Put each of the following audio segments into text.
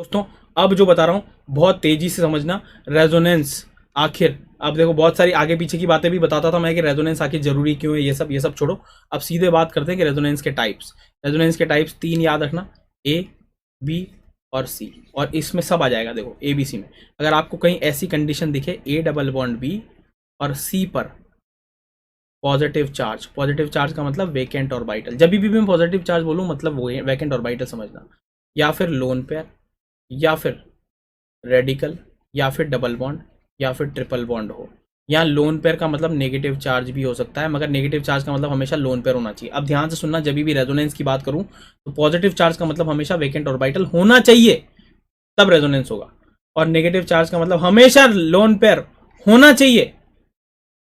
दोस्तों अब जो बता रहा हूँ बहुत तेजी से समझना। रेजोनेंस आखिर, अब देखो बहुत सारी आगे पीछे की बातें भी बताता था मैं कि रेजोनेंस आखिर जरूरी क्यों है, ये सब छोड़ो। अब सीधे बात करते हैं कि रेजोनेंस के टाइप्स। रेजोनेंस के टाइप्स 3 याद रखना, ए, बी और सी, और इसमें सब आ जाएगा। देखो ए बी सी में अगर आपको कहीं ऐसी कंडीशन दिखे ए डबल बॉन्ड बी और सी पर पॉजिटिव चार्ज का मतलब वेकेंट ऑर्बिटल, जब भी मैं पॉजिटिव चार्ज बोलूँ मतलब वो वेकेंट ऑर्बिटल समझना, या फिर लोन पेयर, या फिर रेडिकल, या फिर डबल बॉन्ड, या फिर ट्रिपल बॉन्ड हो। यहाँ लोन पेयर का मतलब नेगेटिव चार्ज भी हो सकता है, मगर नेगेटिव चार्ज का मतलब हमेशा लोन पेयर होना चाहिए। अब ध्यान से सुनना, जब भी रेजोनेंस की बात करूं तो पॉजिटिव चार्ज का मतलब हमेशा वेकेंट ऑर्बिटल होना चाहिए, तब रेजोनेंस होगा। और नेगेटिव चार्ज का मतलब हमेशा लोन पेयर होना चाहिए,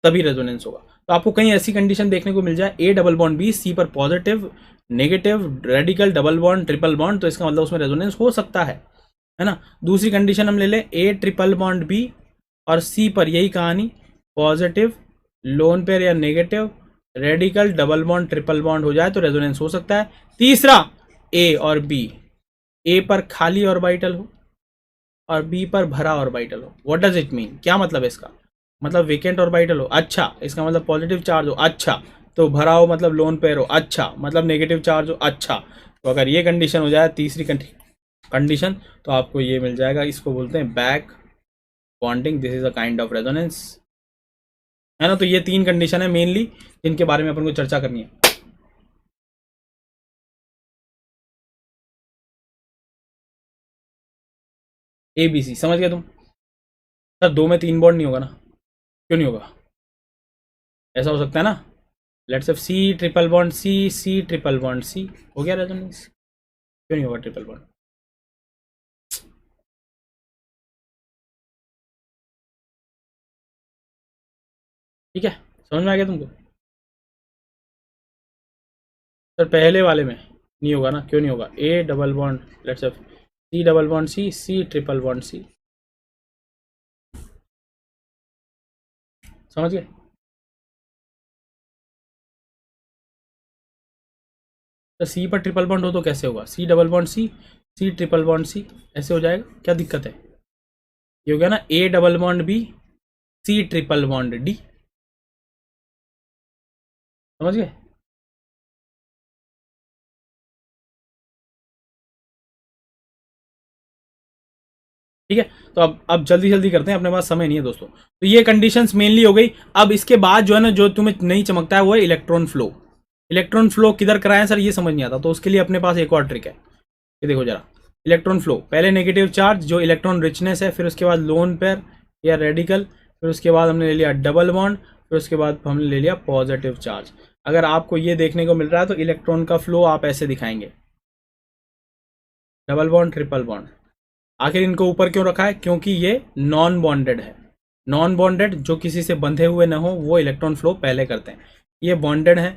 तभी रेजोनेंस होगा। तो आपको कहीं ऐसी कंडीशन देखने को मिल जाए ए डबल बॉन्ड बी, सी पर positive, negative, radical, double bond, triple bond, तो इसका मतलब उसमें रेजोनेंस हो सकता है ना। दूसरी कंडीशन हम ले लें ए ट्रिपल बॉन्ड बी और सी पर यही कहानी, पॉजिटिव, लोन पेयर या negative, radical, double bond, triple bond हो जाए तो रेजोनेंस हो सकता है। तीसरा ए और बी, ए पर खाली ऑर्बिटल हो और बी पर भरा ऑर्बिटल हो। व्हाट डज इट मीन, क्या मतलब है इसका, मतलब वेकेंट ऑर्बिटल हो, अच्छा इसका मतलब पॉजिटिव चार्ज हो, अच्छा तो भरा हो मतलब लोन पेयर हो, अच्छा मतलब नेगेटिव चार्ज हो, अच्छा। तो अगर ये कंडीशन हो जाए, तीसरी कंडीशन, तो आपको ये मिल जाएगा, इसको बोलते हैं back bonding. This is a kind of resonance, है ना। तो ये 3 कंडीशन है मेनली जिनके बारे में अपन को चर्चा करनी है। ए बी सी समझ गए तुम सर, 2 में 3 बॉन्ड नहीं होगा ना, क्यों नहीं होगा, ऐसा हो सकता है ना। Let's say C triple bond C, C triple bond C, हो गया रेजोनेंस, क्यों नहीं होगा ट्रिपल बॉन्ड। ठीक है, समझ में आ गया तुमको सर। पहले वाले में नहीं होगा ना, क्यों नहीं होगा, ए double bond let's say C double bond C, C triple bond C, समझ गए। तो सी पर ट्रिपल बॉन्ड हो तो कैसे होगा, C double bond C, C triple bond C, ऐसे हो जाएगा, क्या दिक्कत है। ये हो गया ना A double bond B, C triple bond D, समझ गए। ठीक है, तो अब जल्दी जल्दी करते हैं, अपने पास समय नहीं है दोस्तों। तो ये कंडीशंस मेनली हो गई। अब इसके बाद जो है ना, जो तुम्हें नहीं चमकता है वो है इलेक्ट्रॉन फ्लो। इलेक्ट्रॉन फ्लो किधर कराएं सर, ये समझ नहीं आता, तो उसके लिए अपने पास एक और ट्रिक है। ये देखो जरा, इलेक्ट्रॉन फ्लो, पहले नेगेटिव चार्ज जो इलेक्ट्रॉन रिचनेस है, फिर उसके बाद लोन पेयर या रेडिकल, फिर उसके बाद हमने ले लिया डबल बॉन्ड, फिर उसके बाद हमने ले लिया पॉजिटिव चार्ज। अगर आपको ये देखने को मिल रहा है तो इलेक्ट्रॉन का फ्लो आप ऐसे दिखाएंगे, डबल बॉन्ड ट्रिपल बॉन्ड। आखिर इनको ऊपर क्यों रखा है, क्योंकि ये नॉन बॉन्डेड है। नॉन बॉन्डेड जो किसी से बंधे हुए न हो वो इलेक्ट्रॉन फ्लो पहले करते हैं, ये बॉन्डेड है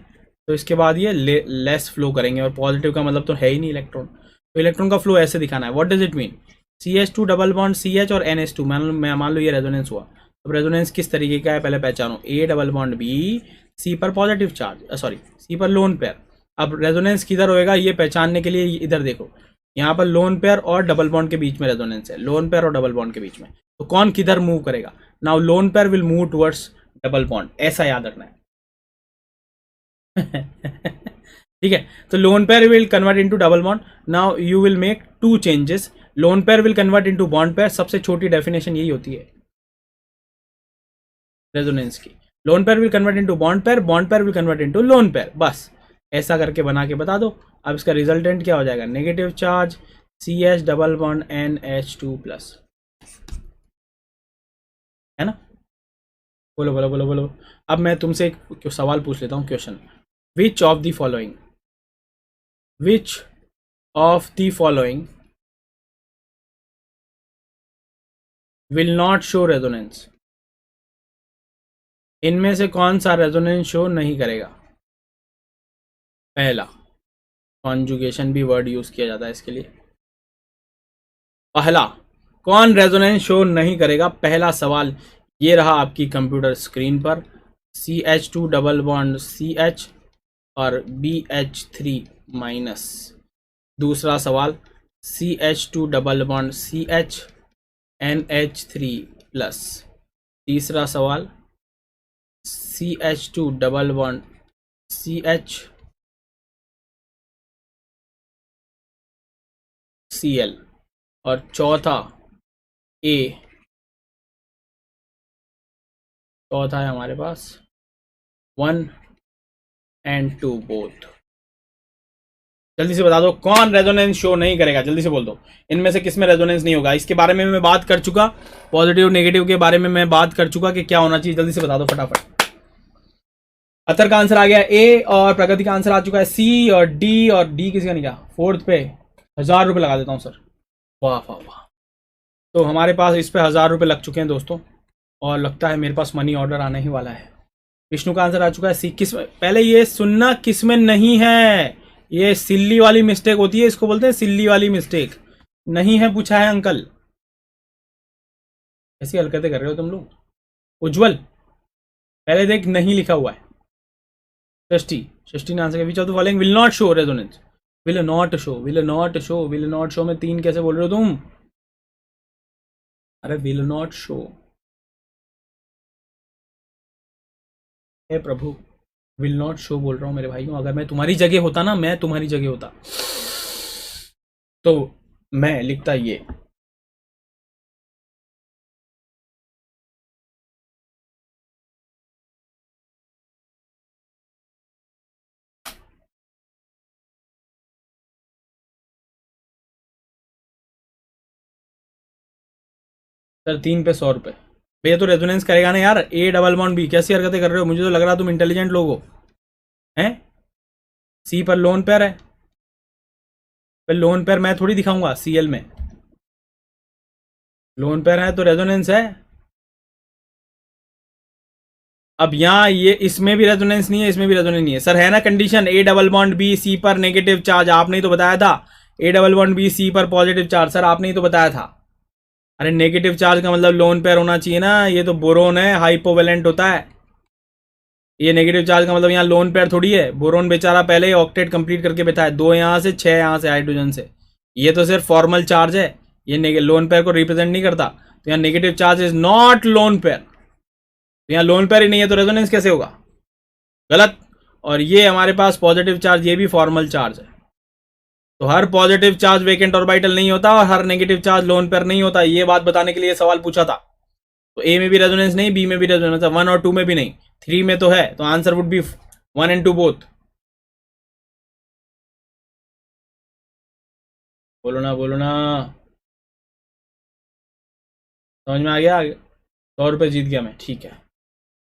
तो इसके बाद ये लेस फ्लो करेंगे, और पॉजिटिव का मतलब तो है ही नहीं इलेक्ट्रॉन, तो इलेक्ट्रॉन का फ्लो ऐसे दिखाना है। What does it mean, CH2 double bond CH और NH2, मान लो ये रेजोनेंस हुआ। अब रेजोनेंस किस तरीके का है पहले पहचानो, ए डबल बॉन्ड बी, सी पर पॉजिटिव चार्ज, सॉरी सी पर लोन पेयर। अब रेजोनेंस किधर होएगा ये पहचानने के लिए इधर देखो, यहाँ पर लोन पेयर और डबल बॉन्ड के बीच में रेजोनेंस है, लोन पेयर और डबल बॉन्ड के बीच में, तो कौन किधर मूव करेगा। Now lone pair will move towards double bond, ऐसा याद रखना है। ठीक है, तो lone pair will convert into double bond. Now you will make 2 changes, lone pair will convert into bond pair. सबसे छोटी डेफिनेशन यही होती है रेजोनेंस की, lone pair will convert into bond pair will convert into lone pair, बस ऐसा करके बना के बता दो। अब इसका रिजल्टेंट क्या हो जाएगा, negative charge CH double bond NH2 plus, है ना। बोलो बोलो बोलो बोलो। अब मैं तुमसे एक सवाल पूछ लेता हूँ, question, which of the following, which of the following will not show resonance, इनमें से कौन सा रेजोनेंस शो नहीं करेगा। पहला, कॉन्जुगेशन भी वर्ड यूज किया जाता है इसके लिए। पहला कौन रेजोनेंस शो नहीं करेगा, पहला सवाल ये रहा आपकी कंप्यूटर स्क्रीन पर, CH2 डबल बॉन्ड CH और BH3 माइनस। दूसरा सवाल, CH2 CHNH3+। तीसरा सवाल CH2 CHCl। और चौथा चौथा है हमारे पास 1 and 2 बोथ। जल्दी से बता दो कौन रेजोनेंस शो नहीं करेगा, जल्दी से बोल दो इनमें से किस में रेजोनेंस नहीं होगा। इसके बारे में मैं बात कर चुका, पॉजिटिव नेगेटिव के बारे में मैं बात कर चुका कि क्या होना चाहिए। जल्दी से बता दो फटाफट। अतर का आंसर आ गया ए और प्रगति का आंसर आ चुका है सी और डी। और डी किसी का नहीं गया। फोर्थ पे 1000 रुपये लगा देता हूँ सर। वाह वाह वाह। तो हमारे पास इस पे 1000 रुपये लग चुके हैं दोस्तों, और लगता है मेरे पास मनी ऑर्डर आने ही वाला है। विष्णु का आंसर आ चुका है सी। किस में, पहले ये सुनना किस में नहीं है, ये सिल्ली वाली मिस्टेक होती है, इसको बोलते हैं सिल्ली वाली मिस्टेक। नहीं है पूछा है अंकल, ऐसी हरकतें कर रहे हो तुम लोग। उज्जवल पहले देख नहीं लिखा हुआ है। षष्ठी ने आंसर किया which of the following will not show resonance. Will not show, will not show, will not show में 3 कैसे बोल रहे हो तुम? अरे विल नॉट शो, हे प्रभु विल नॉट शो बोल रहा हूं मेरे भाइयों। अगर मैं तुम्हारी जगह होता ना, मैं तुम्हारी जगह होता तो मैं लिखता ये। सर 3 पे 100 रुपये। भैया तो रेजोनेंस करेगा ना यार। ए डबल बॉन्ड बी, कैसी हरकतें कर रहे हो? मुझे तो लग रहा तुम इंटेलिजेंट लोग हो। हैं? सी पर लोन पेयर है, पर लोन पेयर मैं थोड़ी दिखाऊंगा। सीएल में लोन पेयर है तो रेजोनेंस है। अब यहाँ ये इसमें भी रेजोनेंस नहीं है, इसमें भी रेजोनेंस नहीं है सर। है ना condition, A double bond B C पर नेगेटिव चार्ज। आपने ही तो बताया था A double bond B C पर पॉजिटिव चार्ज। सर आपने ही तो बताया था। अरे नेगेटिव चार्ज का मतलब लोन पेयर होना चाहिए ना। ये तो बोरोन है, हाइपोवेलेंट होता है। ये नेगेटिव चार्ज का मतलब यहाँ लोन पेयर थोड़ी है। बोरोन बेचारा पहले ही ऑक्टेट कंप्लीट करके बैठा है, 2 यहाँ से 6 यहाँ से हाइड्रोजन से। ये तो सिर्फ फॉर्मल चार्ज है, ये लोन पेयर को रिप्रेजेंट नहीं करता। तो यहाँ negative charge is not lone pair. तो यहाँ लोन पेयर ही नहीं है तो रेजोनेंस कैसे होगा? गलत। और ये हमारे पास पॉजिटिव चार्ज, ये भी फॉर्मल चार्ज है। तो हर पॉजिटिव चार्ज वेकेंट ऑर्बिटल नहीं होता और हर नेगेटिव चार्ज लोन पेयर नहीं होता। ये बात बताने के लिए सवाल पूछा था। तो ए में भी रेजोनेंस नहीं, बी में भी रेजोनेंस है, 1 और 2 में भी नहीं, 3 में तो है। तो answer would be 1 and 2 both. बोलो ना बोलो ना, समझ में आ गया? 100 रुपये जीत गया मैं, ठीक है।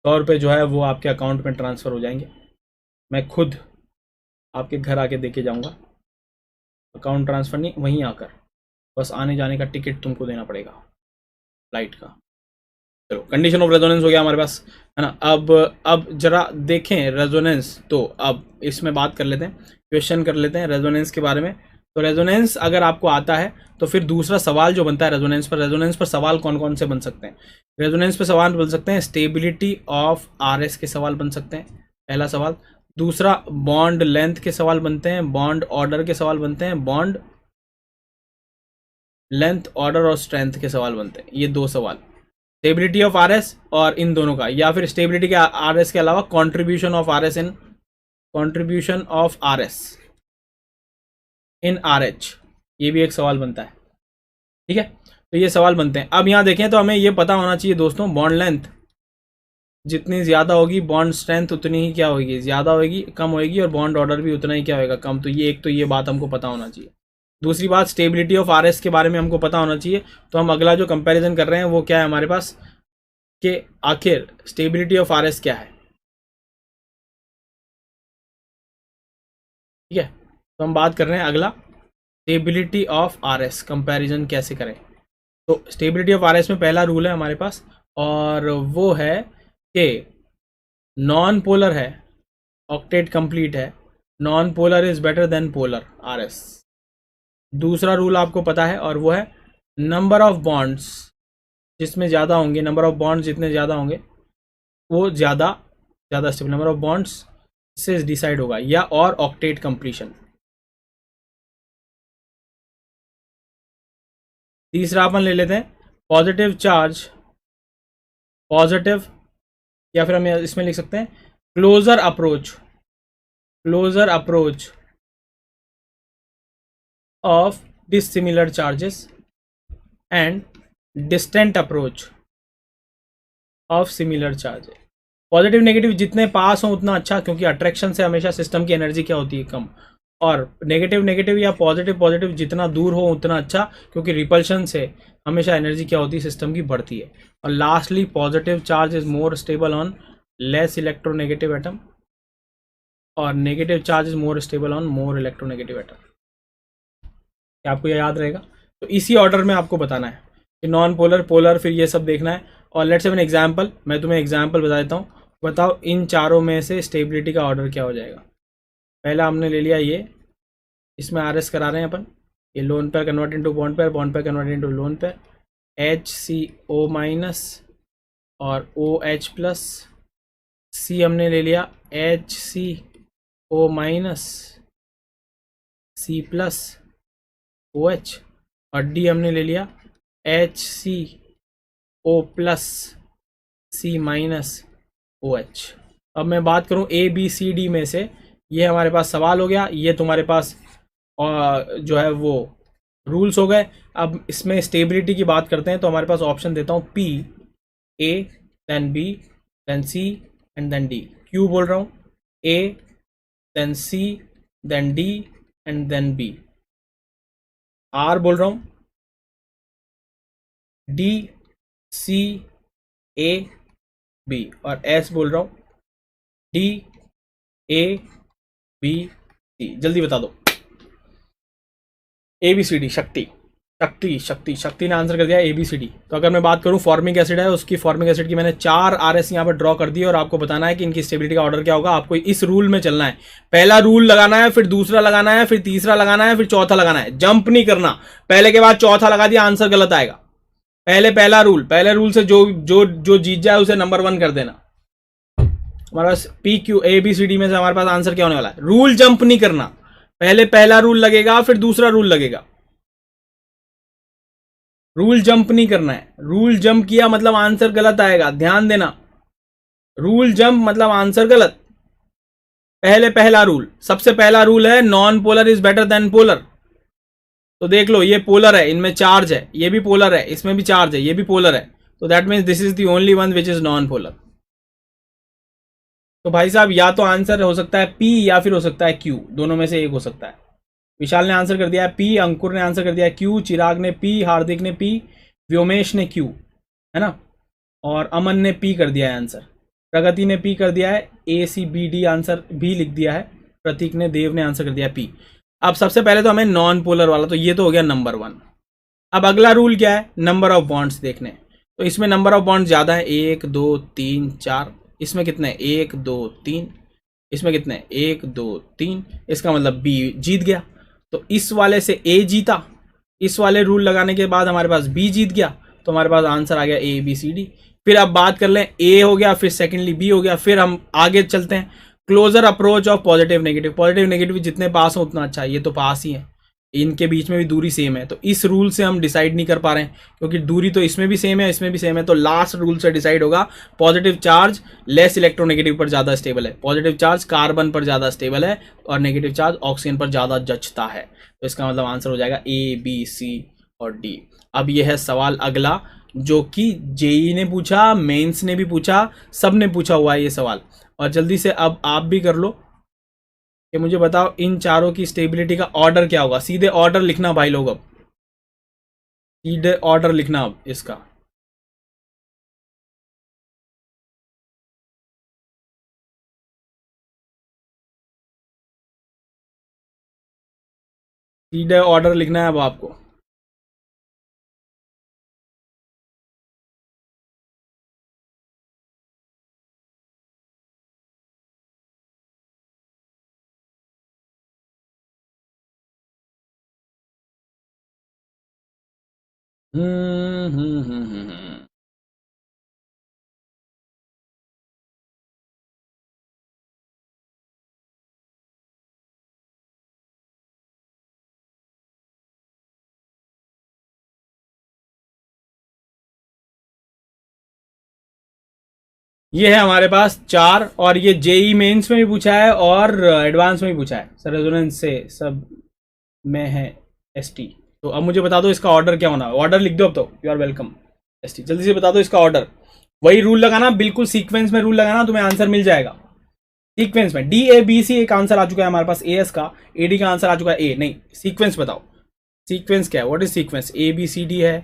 100 रुपये जो है वो आपके अकाउंट में ट्रांसफ़र हो जाएंगे। मैं खुद आपके घर आके देके जाऊंगा। अकाउंट ट्रांसफ़र नहीं, वहीं आकर बस आने जाने का टिकट तुमको देना पड़ेगा फ्लाइट का। चलो कंडीशन ऑफ रेजोनेंस हो गया हमारे पास, है ना। अब जरा देखें रेजोनेंस। तो अब इसमें बात कर लेते हैं, क्वेश्चन कर लेते हैं रेजोनेंस के बारे में। तो रेजोनेंस अगर आपको आता है तो फिर दूसरा सवाल जो बनता है रेजोनेंस पर सवाल कौन कौन से बन सकते हैं? रेजोनेंस पर सवाल बन सकते हैं, स्टेबिलिटी ऑफ आरएस के सवाल बन सकते हैं, पहला सवाल। दूसरा बॉन्ड लेंथ के सवाल बनते हैं, बॉन्ड ऑर्डर के सवाल बनते हैं, बॉन्ड लेंथ ऑर्डर और स्ट्रेंथ के सवाल बनते हैं। ये 2 सवाल, स्टेबिलिटी ऑफ आरएस और इन दोनों का, या फिर स्टेबिलिटी के आरएस के अलावा contribution of RS in RH, ये भी एक सवाल बनता है। ठीक है, तो ये सवाल बनते हैं। अब यहाँ देखें तो हमें ये पता होना चाहिए दोस्तों, बॉन्ड लेंथ जितनी ज़्यादा होगी बॉन्ड स्ट्रेंथ उतनी ही क्या होगी, ज़्यादा होगी, कम होगी, और बॉन्ड ऑर्डर भी उतना ही क्या होगा, कम। तो ये बात हमको पता होना चाहिए। दूसरी बात, स्टेबिलिटी ऑफ आरएस के बारे में हमको पता होना चाहिए। तो हम अगला जो कंपैरिजन कर रहे हैं वो क्या है हमारे पास, कि आखिर स्टेबिलिटी ऑफ आरएस क्या है। ठीक है, तो हम बात कर रहे हैं अगला, स्टेबिलिटी ऑफ आरएस कंपैरिजन कैसे करें। तो स्टेबिलिटी ऑफ आरएस में पहला रूल है हमारे पास, और वो है कि नॉन पोलर है, ऑक्टेट कंप्लीट है, non polar is better then polar RS. दूसरा रूल आपको पता है, और वो है नंबर ऑफ बॉन्ड्स जिसमें ज़्यादा होंगे, नंबर ऑफ बॉन्ड्स जितने ज़्यादा होंगे वो ज़्यादा स्टेबल, नंबर ऑफ बॉन्ड्स से डिसाइड होगा, या और ऑक्टेट कंप्लीशन। तीसरा अपन ले लेते हैं पॉजिटिव चार्ज, पॉजिटिव, या फिर हम इसमें लिख सकते हैं closer approach, closer approach of dissimilar charges and distant approach of similar charges. Positive negative जितने पास हों उतना अच्छा, क्योंकि अट्रैक्शन से हमेशा सिस्टम की एनर्जी क्या होती है, कम। और नेगेटिव नेगेटिव या पॉजिटिव पॉजिटिव जितना दूर हो उतना अच्छा, क्योंकि रिपल्शन से हमेशा एनर्जी क्या होती है, सिस्टम की बढ़ती है। और lastly positive charge is more stable on less electronegative atom, और negative charge is more stable on more electronegative atom. क्या आपको यह याद रहेगा? तो इसी ऑर्डर में आपको बताना है कि नॉन पोलर, पोलर, फिर ये सब देखना है। और लेट्स हैव एन एग्जांपल, मैं तुम्हें एग्जांपल बता देता हूँ। बताओ इन चारों में से स्टेबिलिटी का ऑर्डर क्या हो जाएगा। पहला हमने ले लिया ये, इसमें आर एस करा रहे हैं अपन, ये lone pair convert into bond pair, bond pair convert into lone pair, H C O minus और ओ एच प्लस। सी हमने ले लिया H C O minus C plus O H, और डी हमने ले लिया H C O plus C minus O H. अब मैं बात करूं ए बी सी डी में से, ये हमारे पास सवाल हो गया, ये तुम्हारे पास जो है वो रूल्स हो गए। अब इसमें स्टेबिलिटी की बात करते हैं, तो हमारे पास ऑप्शन देता हूँ P, A, then B, then C and then D. क्यों बोल रहा हूँ? A, then C, then D and then B. R बोल रहा हूँ, डी, सी, ए, बी, और एस बोल रहा हूँ डी, ए, बी, सी। जल्दी बता दो। ए बी सी डी, शक्ति, शक्ति, शक्ति, शक्ति ने आंसर कर दिया ए बी सी डी। तो अगर मैं बात करूं फॉर्मिक एसिड है, उसकी फॉर्मिक एसिड की मैंने 4 आर एस यहाँ पर ड्रॉ कर दी, और आपको बताना है कि इनकी स्टेबिलिटी का ऑर्डर क्या होगा। आपको इस रूल में चलना है, पहला रूल लगाना है, फिर दूसरा लगाना है, फिर तीसरा लगाना है, फिर चौथा लगाना है। जंप नहीं करना, पहले के बाद चौथा लगा दिया आंसर गलत आएगा। पहले पहला रूल, पहले रूल से जो जो जो जीत जाए उसे नंबर 1 कर देना। हमारे पास P Q A B C D में से हमारे पास आंसर क्या होने वाला है? रूल जंप नहीं करना, पहले पहला रूल लगेगा, फिर दूसरा रूल लगेगा। रूल जंप नहीं करना है, रूल जंप किया मतलब आंसर गलत आएगा, ध्यान देना। रूल जंप मतलब आंसर गलत। पहले पहला रूल, सबसे पहला रूल है non polar is better then polar. तो देख लो, ये पोलर है, इनमें चार्ज है, ये भी पोलर है, इसमें भी चार्ज है, ये भी पोलर है। तो that means this is the only one which is non polar. तो भाई साहब, या तो आंसर हो सकता है पी या फिर हो सकता है क्यू, दोनों में से एक हो सकता है। विशाल ने आंसर कर दिया है पी, अंकुर ने आंसर कर दिया है क्यू, चिराग ने पी, हार्दिक ने पी, व्योमेश ने क्यू, है ना, और अमन ने पी कर दिया है आंसर। प्रगति ने पी कर दिया है, ए सी बी डी आंसर भी लिख दिया है। प्रतीक ने, देव ने आंसर कर दिया है पी। अब सबसे पहले तो हमें नॉन पोलर वाला, तो ये तो हो गया नंबर 1। अब अगला रूल क्या है? नंबर ऑफ बॉन्ड्स देखने। तो इसमें नंबर ऑफ बॉन्ड्स ज़्यादा है, 1 2 3 4। इसमें कितने? 1 2 3। इसमें कितने? 1 2 3। इसका मतलब बी जीत गया। तो इस वाले से ए जीता, इस वाले रूल लगाने के बाद हमारे पास बी जीत गया, तो हमारे पास आंसर आ गया ए बी सी डी। फिर अब बात कर लें, ए हो गया, फिर सेकेंडली बी हो गया, फिर हम आगे चलते हैं। Closer approach of positive negative, positive negative जितने पास हो उतना अच्छा है, ये तो पास ही है, इनके बीच में भी दूरी सेम है। तो इस रूल से हम डिसाइड नहीं कर पा रहे हैं, क्योंकि दूरी तो इसमें भी सेम है, इसमें भी सेम है। तो लास्ट रूल से डिसाइड होगा, पॉजिटिव चार्ज लेस इलेक्ट्रोनेगेटिव पर ज़्यादा स्टेबल है, पॉजिटिव चार्ज कार्बन पर ज़्यादा स्टेबल है, और नेगेटिव चार्ज ऑक्सीजन पर ज़्यादा जचता है। तो इसका मतलब आंसर हो जाएगा ए बी सी और डी। अब यह है सवाल अगला, जो कि जेई ने पूछा, मेंस ने भी पूछा, सब ने पूछा हुआ है ये सवाल। और जल्दी से अब आप भी कर लो कि मुझे बताओ इन चारों की स्टेबिलिटी का ऑर्डर क्या होगा। सीधे ऑर्डर लिखना भाई लोग, अब सीधे ऑर्डर लिखना अब इसका। सीधे ऑर्डर लिखना है अब आपको। हम्म। ये है हमारे पास 4, और ये जेई मेंस में भी पूछा है और एडवांस में भी पूछा है सर। रेजोनेंस से सब में है एसटी। तो अब मुझे बता दो इसका ऑर्डर क्या होना है। ऑर्डर लिख दो अब तो, यू आर वेलकम। एसटी जल्दी से बता दो इसका ऑर्डर। वही रूल लगाना, बिल्कुल सीक्वेंस में रूल लगाना, तुम्हें आंसर मिल जाएगा सीक्वेंस में। डी ए बी सी एक आंसर आ चुका है हमारे पास, ए एस का। ए डी का आंसर आ चुका है ए। नहीं, सीक्वेंस बताओ, सीक्वेंस क्या है, what is sequence. A B C D है,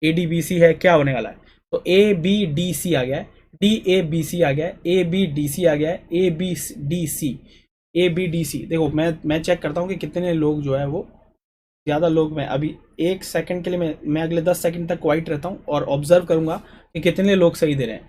ए डी बी सी है, क्या होने वाला है। तो ए बी डी सी आ गया है, डी ए बी सी आ गया है, ए बी डी सी आ गया है, A B D C, A B D C. देखो मैं चेक करता हूँ कि कितने लोग जो है वो, ज़्यादा लोग, मैं अभी 1 सेकंड के लिए मैं अगले 10 सेकंड तक क्वाइट रहता हूँ और ऑब्जर्व करूंगा कि कितने लोग सही दे रहे हैं।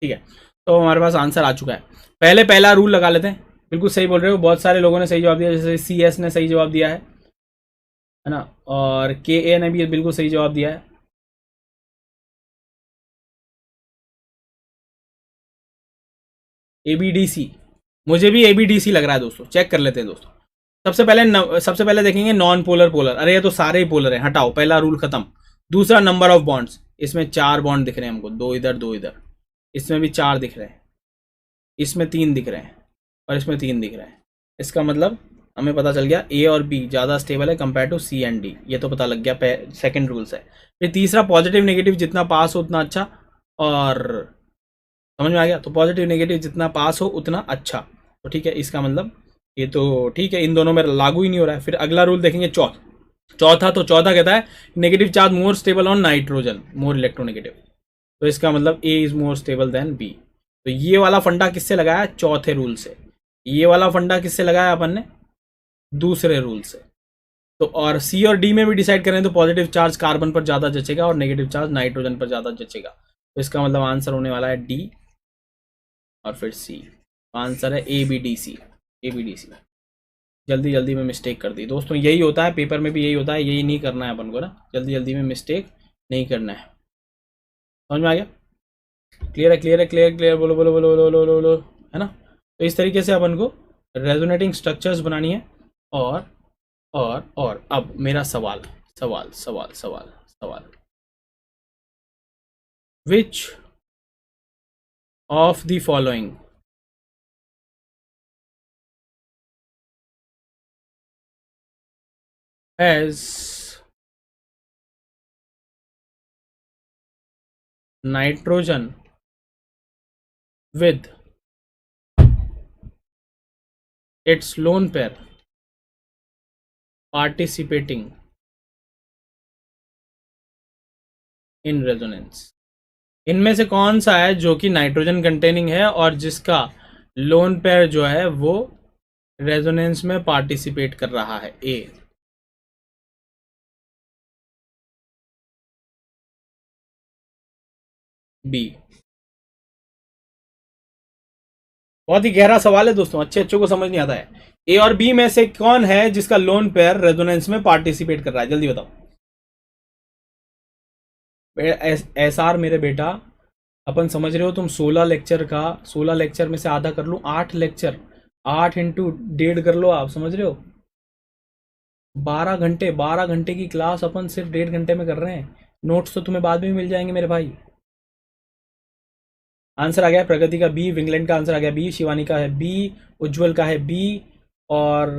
ठीक है, तो हमारे पास आंसर आ चुका है। पहला रूल लगा लेते हैं। बिल्कुल सही बोल रहे हो, बहुत सारे लोगों ने सही जवाब दिया, जैसे सी एस ने सही जवाब दिया है ना, और के ए ने भी बिल्कुल सही जवाब दिया है। ए बी डी सी, मुझे भी ए बी डी सी लग रहा है दोस्तों, चेक कर लेते हैं दोस्तों। सबसे पहले देखेंगे नॉन पोलर पोलर। अरे ये तो सारे ही पोलर हैं, हटाओ, पहला रूल खत्म। दूसरा, नंबर ऑफ बॉन्ड्स। इसमें 4 बॉन्ड दिख रहे हैं हमको, 2 इधर 2 इधर। इसमें भी 4 दिख रहे हैं, इसमें 3 दिख रहे हैं, और इसमें 3 दिख रहे हैं। इसका मतलब हमें पता चल गया ए और बी ज़्यादा स्टेबल है compare to C and D, ये तो पता लग गया, सेकंड रूल से। फिर तीसरा, पॉजिटिव नेगेटिव जितना पास हो उतना अच्छा, और समझ में आ गया। तो पॉजिटिव नेगेटिव जितना पास हो उतना अच्छा, तो ठीक है, इसका मतलब ये तो ठीक है, इन दोनों में लागू ही नहीं हो रहा है। फिर अगला रूल देखेंगे, चौथा। तो चौथा कहता है negative charge more stable on nitrogen, more electronegative. तो इसका मतलब A is more stable than B. तो ये वाला फंडा किससे लगाया, चौथे रूल से। ये वाला फंडा किससे लगाया अपन ने, दूसरे रूल से। तो और सी और डी में भी डिसाइड करें तो पॉजिटिव चार्ज कार्बन पर ज़्यादा जचेगा और नेगेटिव चार्ज नाइट्रोजन पर ज़्यादा जचेगा। तो इसका मतलब आंसर होने वाला है डी और फिर सी। आंसर है A B D C, A B D C. जल्दी जल्दी में मिस्टेक कर दी दोस्तों, यही होता है पेपर में भी, यही होता है, यही नहीं करना है अपन को ना, जल्दी जल्दी में मिस्टेक नहीं करना है। समझ में आ गया, क्लियर है, क्लियर है, क्लियर क्लियर, बोलो बोलो बोलो बोलो बोलो बोलो, है ना। तो इस तरीके से अपन को रेजोनेटिंग स्ट्रक्चर्स बनानी है। और अब मेरा सवाल सवाल सवाल सवाल सवाल, विच of the following has nitrogen with its lone pair participating in resonance। इनमें से कौन सा है जो कि नाइट्रोजन कंटेनिंग है और जिसका लोन पेयर जो है वो रेजोनेंस में पार्टिसिपेट कर रहा है। A, B. बहुत ही गहरा सवाल है दोस्तों, अच्छे को समझ नहीं आता है। ए और बी में से कौन है जिसका लोन पेयर रेजोनेंस में पार्टिसिपेट कर रहा है, जल्दी बताओ। एस आर मेरे बेटा, अपन समझ रहे हो तुम, 16 लेक्चर में से आधा कर लूँ, 8 लेक्चर, 8 इंटू 1.5 कर लो, आप समझ रहे हो। 12 घंटे की क्लास अपन सिर्फ 1.5 घंटे में कर रहे हैं। नोट्स तो तुम्हें बाद में भी मिल जाएंगे मेरे भाई। आंसर आ गया प्रगति का बी, विंगलैंड का आंसर आ गया बी, शिवानी का है बी, उज्जवल का है बी, और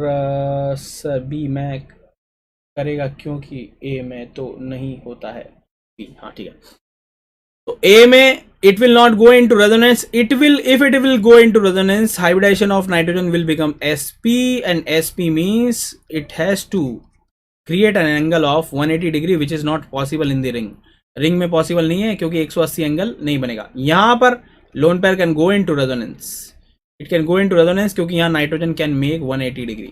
सर बी में करेगा क्योंकि ए में तो नहीं होता है बी। हाँ ठीक है, तो ए में it will not go into resonance, if it will go into resonance, hybridization of nitrogen will become sp, and sp means it has to create an angle of 180 degree which is not possible in the ring में possible नहीं है क्योंकि 180 angle नहीं बनेगा। यहां पर lone pair can go into resonance, it can go into resonance क्योंकि यहाँ नाइट्रोजन कैन मेक 180 डिग्री।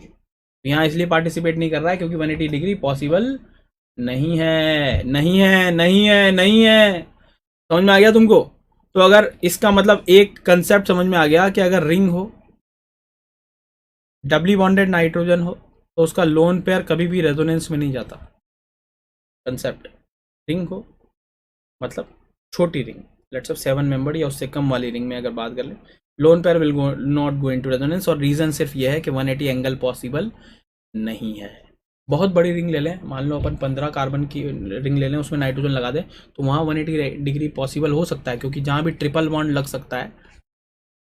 यहाँ इसलिए पार्टिसिपेट नहीं कर रहा है क्योंकि 180 डिग्री पॉसिबल नहीं है, नहीं है, नहीं है, नहीं है। समझ में आ गया तुमको। तो अगर इसका मतलब एक कंसेप्ट समझ में आ गया कि अगर रिंग हो, डबली बॉन्डेड नाइट्रोजन हो तो उसका लोन पेयर कभी भी रेजोनेंस में नहीं जाता। कंसेप्ट, रिंग हो मतलब छोटी रिंग, लेट्स से 7 मेंबर या उससे कम वाली रिंग में अगर बात कर ले, lone pair will not go into resonance. और रीजन सिर्फ यह है कि 180 एंगल पॉसिबल नहीं है। बहुत बड़ी रिंग ले लें, मान लो अपन 15 कार्बन की रिंग ले लें, उसमें नाइट्रोजन लगा दें, तो वहाँ 180 डिग्री पॉसिबल हो सकता है, क्योंकि जहाँ भी ट्रिपल बॉन्ड लग सकता है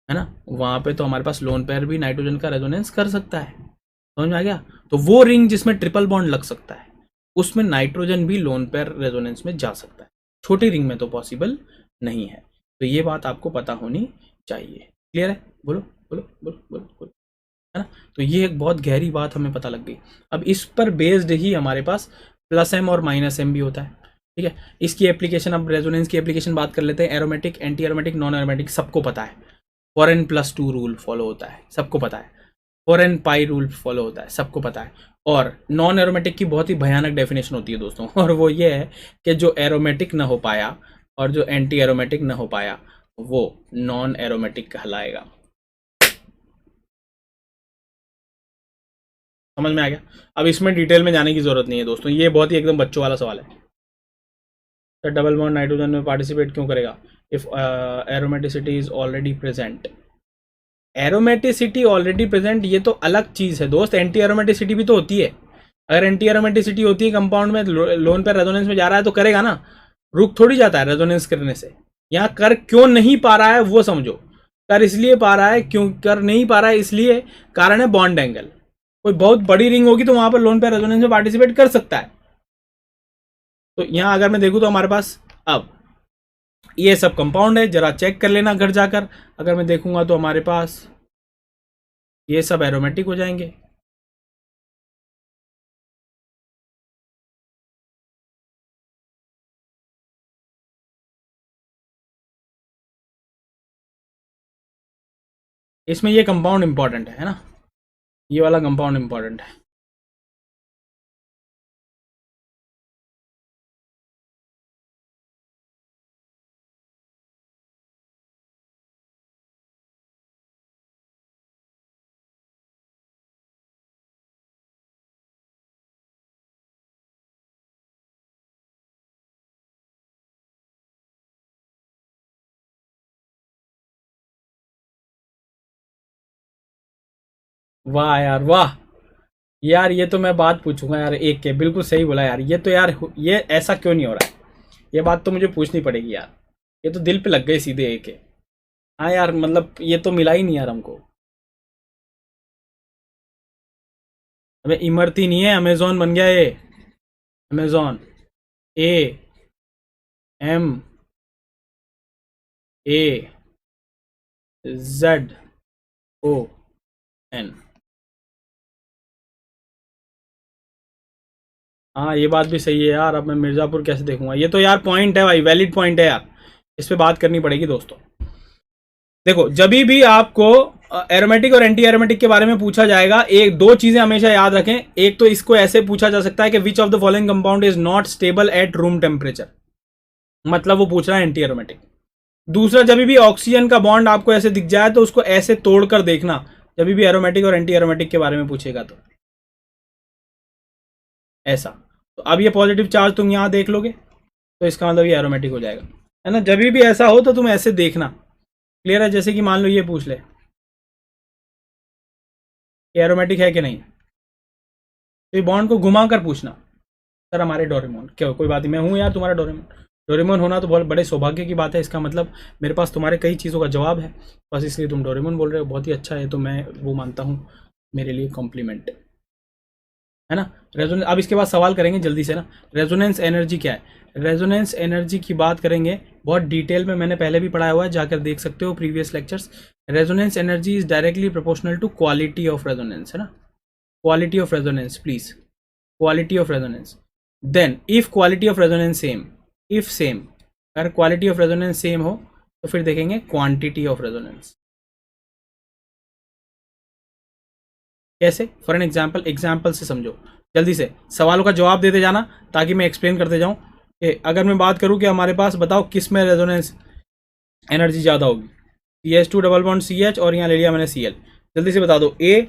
ना, वहाँ पे तो हमारे पास लोन पेयर भी नाइट्रोजन का रेजोनेंस कर सकता है। समझ में आ गया? तो वो रिंग जिसमें ट्रिपल बॉन्ड लग सकता है उसमें नाइट्रोजन भी लोन पेयर रेजोनेंस में जा सकता है, छोटी रिंग में तो पॉसिबल नहीं है। तो ये बात आपको पता होनी चाहिए। क्लियर है? बोलो बोलो बोलो बोलो बोलो, है ना? तो ये एक बहुत गहरी बात हमें पता लग गई। अब इस पर बेस्ड ही हमारे पास प्लस एम और माइनस एम भी होता है। ठीक है, इसकी एप्लीकेशन, अब रेजोनेंस की एप्लीकेशन बात कर लेते हैं। Aromatic, anti aromatic, non aromatic, सबको पता है। 4n+2 रूल फॉलो होता है, सबको पता है। 4n पाई रूल फॉलो होता है, सबको पता है। और नॉन एरोमेटिक की बहुत ही भयानक डेफिनेशन होती है दोस्तों, और वो ये है कि जो एरोमेटिक ना हो पाया और जो एंटी एरोमेटिक ना हो पाया वो नॉन एरोमेटिक कहलाएगा। समझ में आ गया? अब इसमें डिटेल में जाने की जरूरत नहीं है दोस्तों, ये बहुत ही एकदम बच्चों वाला सवाल है। तो डबल बॉन्ड नाइट्रोजन में पार्टिसिपेट क्यों करेगा? If aromaticity is already present. Aromaticity already present ये तो अलग चीज है दोस्त, एंटी एरोमेटिसिटी भी तो होती है। अगर एंटी एरोमेटिसिटी होती है कंपाउंड में, लोन पर रेजोनेंस में जा रहा है तो करेगा ना, रुक थोड़ी जाता है रेजोनेंस करने से। यहाँ कर क्यों नहीं पा रहा है वो समझो। कर इसलिए पा रहा है, क्यों कर नहीं पा रहा है इसलिए, कारण है बॉन्ड एंगल। कोई बहुत बड़ी रिंग होगी तो वहां पर लोन पेयर रेजोनेंस में पार्टिसिपेट कर सकता है। तो यहां अगर मैं देखूं तो हमारे पास अब ये सब कंपाउंड है, जरा चेक कर लेना घर जाकर। अगर मैं देखूंगा तो हमारे पास ये सब एरोमेटिक हो जाएंगे। इसमें ये कंपाउंड इंपॉर्टेंट है ना, ये वाला कंपाउंड इंपॉर्टेंट है। वाह यार वाह, यार ये तो मैं बात पूछूंगा यार एक के, बिल्कुल सही बोला यार। ये तो यार, ये ऐसा क्यों नहीं हो रहा है, ये बात तो मुझे पूछनी पड़ेगी यार। ये तो दिल पे लग गई सीधे एक के। हाँ यार, मतलब ये तो मिला ही नहीं यार हमको। हमें इमरती नहीं है, अमेजोन बन गया ये। Amazon, A M A Z O N. हाँ ये बात भी सही है यार, अब मैं मिर्ज़ापुर कैसे देखूंगा? ये तो यार पॉइंट है भाई, वैलिड पॉइंट है यार, इस पे बात करनी पड़ेगी दोस्तों। देखो जब भी आपको एरोमेटिक और एंटी एरोमेटिक के बारे में पूछा जाएगा, एक दो चीजें हमेशा याद रखें। एक तो इसको ऐसे पूछा जा सकता है कि विच of the following compound is not stable at room temperature, मतलब वो पूछ रहा है एंटी एरोमेटिक। दूसरा, जब भी ऑक्सीजन का बॉन्ड आपको ऐसे दिख जाए तो उसको ऐसे तोड़कर देखना, जब भी एरोमेटिक और एंटी एरोमेटिक के बारे में पूछेगा तो ऐसा। तो अब ये पॉजिटिव चार्ज तुम यहां देख लोगे तो इसका मतलब ये एरोमेटिक हो जाएगा, है ना? जब भी ऐसा हो तो तुम ऐसे देखना। क्लियर है? जैसे कि मान लो ये पूछ ले एरोमेटिक है कि नहीं, तो ये बॉन्ड को घुमा कर पूछना। सर हमारे डोरेमोन, क्या कोई बात नहीं, मैं हूँ यार तुम्हारा डोरेमोन। डोरेमोन होना तो बहुत बड़े सौभाग्य की बात है, इसका मतलब मेरे पास तुम्हारे कई चीज़ों का जवाब है, बस इसलिए तुम डोरेमोन बोल रहे हो, बहुत ही अच्छा है, तो मैं वो मानता हूँ मेरे लिए कॉम्प्लीमेंट, है ना? रेजोनेंस, अब इसके बाद सवाल करेंगे जल्दी से ना, रेजोनेंस एनर्जी क्या है? रेजोनेंस एनर्जी की बात करेंगे बहुत डिटेल में, मैंने पहले भी पढ़ाया हुआ है, जाकर देख सकते हो previous lectures. Resonance energy is directly proportional to quality of resonance, है ना? Quality of resonance please, quality of resonance. Then if quality of resonance same, if same, अगर क्वालिटी ऑफ रेजोनेंस सेम हो तो फिर देखेंगे क्वांटिटी ऑफ रेजोनेंस। कैसे? For an example, example से समझो, जल्दी से सवालों का जवाब देते जाना ताकि मैं एक्सप्लेन करते जाऊं। कि अगर मैं बात करूं कि हमारे पास बताओ किस में रेजोनेंस एनर्जी ज़्यादा होगी, CH2 डबल बॉन्ड CH और यहाँ ले लिया मैंने Cl, जल्दी से बता दो। ए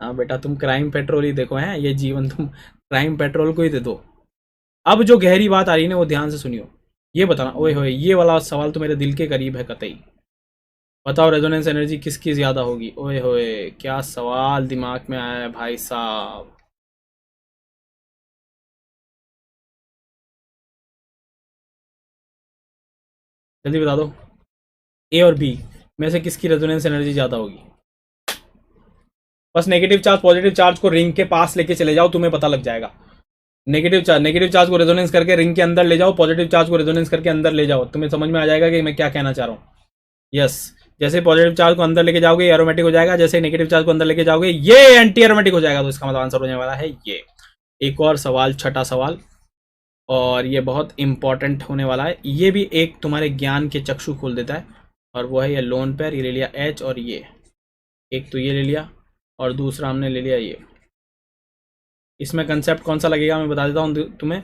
हाँ बेटा, तुम क्राइम पेट्रोल ही देखो, हैं ये जीवन तुम क्राइम पेट्रोल को ही दे दो। अब जो गहरी बात आ रही है ना, वो ध्यान से सुनियो। ये बताना, ओए होए, ये वाला सवाल तो मेरे दिल के करीब है कतई। बताओ रेजोनेंस एनर्जी किसकी ज्यादा होगी? ओए होए, क्या सवाल दिमाग में आया है भाई साहब। जल्दी बता दो, ए और बी में से किसकी रेजोनेंस एनर्जी ज्यादा होगी? बस नेगेटिव चार्ज पॉजिटिव चार्ज को रिंग के पास लेके चले जाओ, तुम्हें पता लग जाएगा। नेगेटिव चार्ज को रेजोनेंस करके रिंग के अंदर ले जाओ, पॉजिटिव चार्ज को रेजोनेंस करके अंदर ले जाओ, तुम्हें समझ में आ जाएगा कि मैं क्या कहना चाह रहा हूँ। यस, जैसे पॉजिटिव चार्ज को अंदर लेके जाओगे ये एरोमेटिक हो जाएगा, जैसे नेगेटिव चार्ज को अंदर लेके जाओगे ये एंटी एरोमेटिक हो जाएगा। तो इसका मतलब आंसर होने वाला है ये। एक और सवाल, छठा सवाल, और ये बहुत इंपॉर्टेंट होने वाला है। ये भी एक तुम्हारे ज्ञान के चक्षु खोल देता है, और वो है ये लोन पेयर। ये ले लिया एच, और ये एक तो ये ले लिया, और दूसरा हमने ले लिया ये। इसमें कंसेप्ट कौन सा लगेगा मैं बता देता हूँ तुम्हें।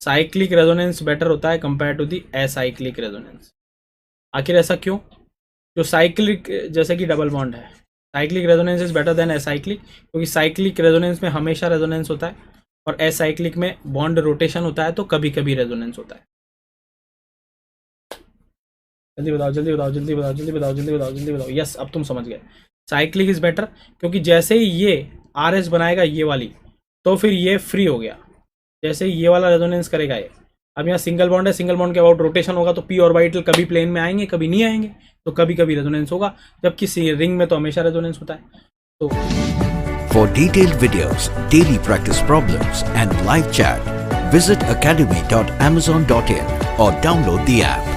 साइक्लिक रेजोनेंस बेटर होता है compare to the acyclic resonance. आखिर ऐसा क्यों? जो साइक्लिक, जैसे कि डबल बॉन्ड है, cyclic resonance is better than acyclic, क्योंकि साइक्लिक रेजोनेंस में हमेशा रेजोनेंस होता है, और असाइक्लिक में बॉन्ड रोटेशन होता है, तो कभी कभी रेजोनेंस होता है। जल्दी बताओ, जल्दी बताओ, जल्दी बताओ, जल्दी बताओ, जल्दी बताओ, जल्दी बताओ। यस, अब तुम समझ गए। साइक्लिक इज बेटर, क्योंकि जैसे ही ये आर एस बनाएगा ये वाली, तो फिर ये फ्री हो गया। जैसे ही ये वाला रेजोनेंस करेगा ये, अब यहाँ सिंगल बॉन्ड है, सिंगल बॉन्ड के अबाउट रोटेशन होगा, तो पी ऑर्बिटल कभी प्लेन में आएंगे, कभी नहीं आएंगे, तो कभी कभी रेजोनेंस होगा, जबकि रिंग में तो हमेशा रेजोनेंस होता है। तो For detailed videos, daily practice problems and live chat, visit academy.amazon.in or download the app.